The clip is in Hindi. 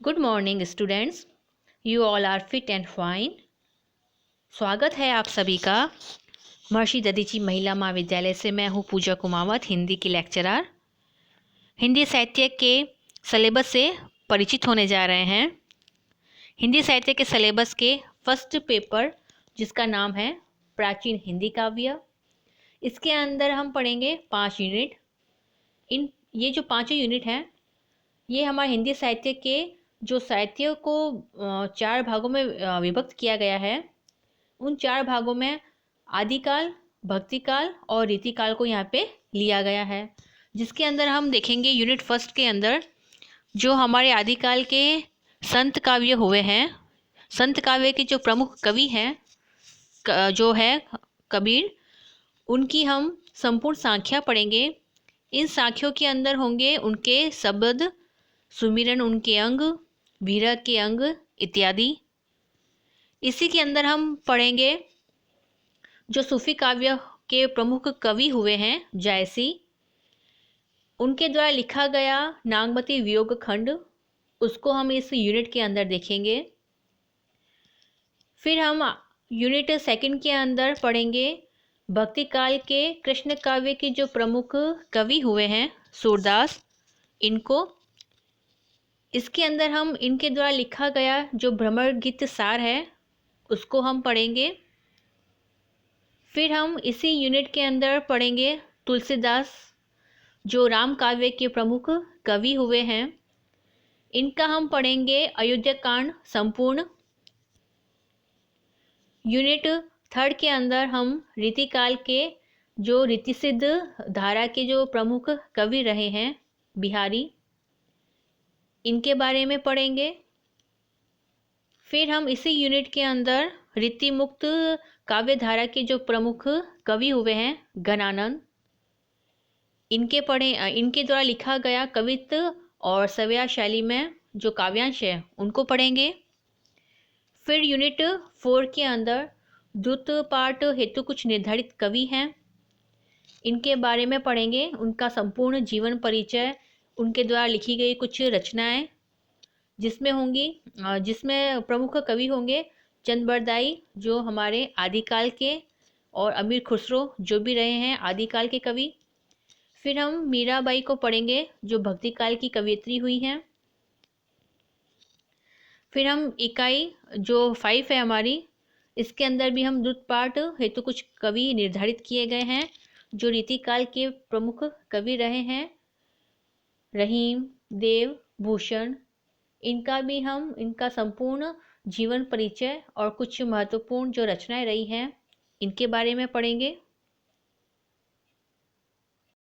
Good morning students, you all are fit and fine. स्वागत है आप सभी का महर्षि दधीची महिला महाविद्यालय से। मैं हूँ पूजा कुमावत, हिंदी की लेक्चरर। हिंदी साहित्य के सिलेबस से परिचित होने जा रहे हैं। हिंदी साहित्य के सिलेबस के फर्स्ट पेपर जिसका नाम है प्राचीन हिंदी काव्य, इसके अंदर हम पढ़ेंगे 5 यूनिट। ये जो 5 यूनिट हैं ये हमारे हिंदी साहित्य के जो साहित्य को 4 भागों में विभक्त किया गया है, उन 4 भागों में आदिकाल, भक्तिकाल और रीतिकाल को यहाँ पे लिया गया है। जिसके अंदर हम देखेंगे यूनिट फर्स्ट के अंदर जो हमारे आदिकाल के संत काव्य हुए हैं। संत काव्य के जो प्रमुख कवि हैं जो है कबीर, उनकी हम संपूर्ण सांख्या पढ़ेंगे। इन सांख्यों के अंदर होंगे उनके शब्द, सुमिरन, उनके अंग, विरह के अंग इत्यादि। इसी के अंदर हम पढ़ेंगे जो सूफी काव्य के प्रमुख कवि हुए हैं जायसी, उनके द्वारा लिखा गया नागमती वियोग खंड, उसको हम इस यूनिट के अंदर देखेंगे। फिर हम यूनिट सेकंड के अंदर पढ़ेंगे भक्ति काल के कृष्ण काव्य के जो प्रमुख कवि हुए हैं सूरदास, इनको। इसके अंदर हम इनके द्वारा लिखा गया जो भ्रमर गीत सार है उसको हम पढ़ेंगे। फिर हम इसी यूनिट के अंदर पढ़ेंगे तुलसीदास, जो राम काव्य के प्रमुख कवि हुए हैं, इनका हम पढ़ेंगे अयोध्या कांड संपूर्ण। यूनिट थर्ड के अंदर हम रीतिकाल के जो रीतिसिद्ध धारा के जो प्रमुख कवि रहे हैं बिहारी, इनके बारे में पढ़ेंगे। फिर हम इसी यूनिट के अंदर रीति मुक्त काव्य धारा के जो प्रमुख कवि हुए हैं घनानंद, इनके द्वारा लिखा गया कवित्व और सव्या शैली में जो काव्यांश है उनको पढ़ेंगे। फिर यूनिट 4 के अंदर द्रुत पाठ हेतु कुछ निर्धारित कवि हैं, इनके बारे में पढ़ेंगे। उनका संपूर्ण जीवन परिचय, उनके द्वारा लिखी गई कुछ रचनाएं जिसमें प्रमुख कवि होंगे चंद जो हमारे आदिकाल के, और अमीर खुसरो जो भी रहे हैं आदिकाल के कवि। फिर हम मीराबाई को पढ़ेंगे जो भक्तिकाल की कवियत्री हुई हैं। फिर हम इकाई जो 5 है हमारी, इसके अंदर भी हम द्रुत पाठ हेतु कुछ कवि निर्धारित किए गए हैं जो रीतिकाल के प्रमुख कवि रहे हैं रहीम, देव, भूषण। इनका संपूर्ण जीवन परिचय और कुछ महत्वपूर्ण जो रचनाएं रही हैं इनके बारे में पढ़ेंगे।